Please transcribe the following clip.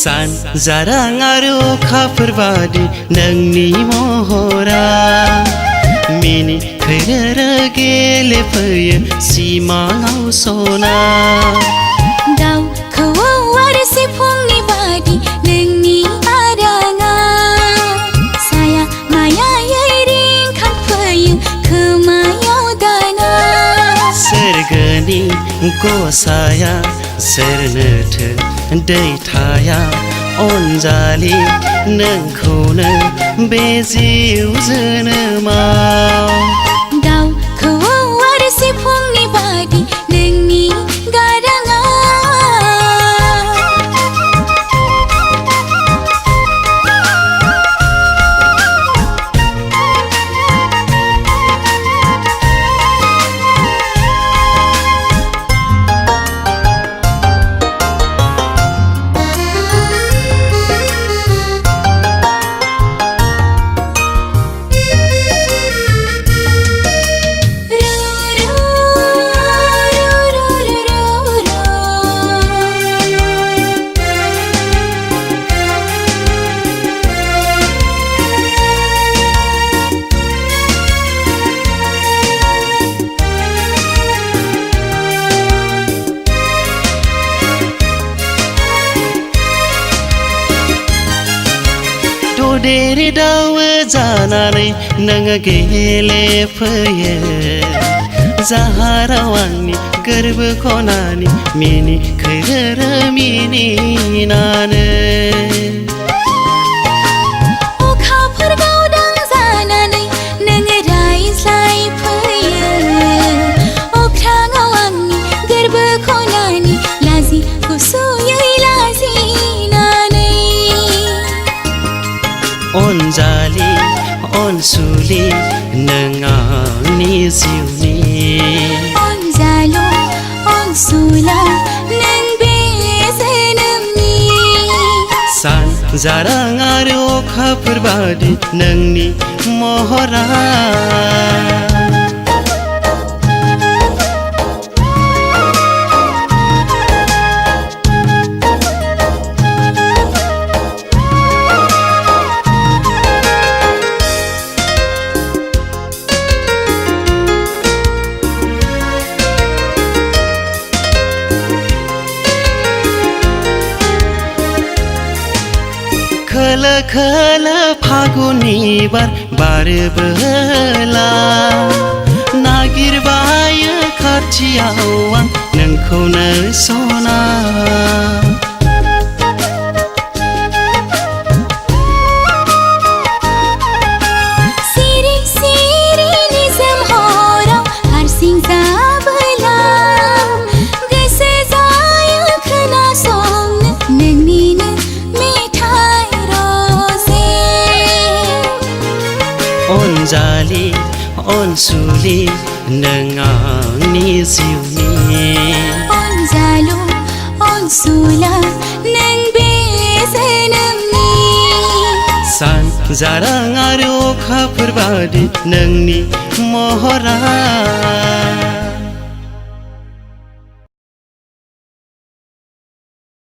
सानजारां आरो अखाफोर बादि नोंनि महरा मिनि खैरो गेलेफैयो सिमाङाव सना दाउ खौवौ आरो सिफुंनि बादि नोंनि आराङा साया मायायै रिंखांफैयो खोमायाव दाना सोरगोनि गसाया सोरनोथो दैथाया अनजालि नोंखौनो बे जिउ जोनोमाव दाउ खौवौ आरो सिफुंनि बादि नोंनि गाराङा देरे दाउ जानानै नोङो गेलेफैयो जाहाराव आंनि गोरबो खनानि मिनि खैरो मिनिनानै अखाफोर गावदां जानानै नोङो रायज्लायफैयो अख्राङाव आंनि गोरबो खनानि लाजि गुसुयै लाजिनानै अनजालि अनसुलि नों आंनि जिउनि अनजालु अनसुला नों बे जोनोमनि सानजारां आरो अखाफोर बादि नोंनि महरा खोलो खोलो फागुननि बार बारोबोला नागिरबायो खाथियाव आं नोंखौनो सना सिरि सिरि निजोम हराव हारसिं जाबोला गोसो जायो खोनासंनो नोंनिनो अनजालि अनसुलि नों आंनि जिउनि अनजालु अनसुला नों बे जोनोमनि सानजारां आरो अखाफोर बादि नोंनि महरा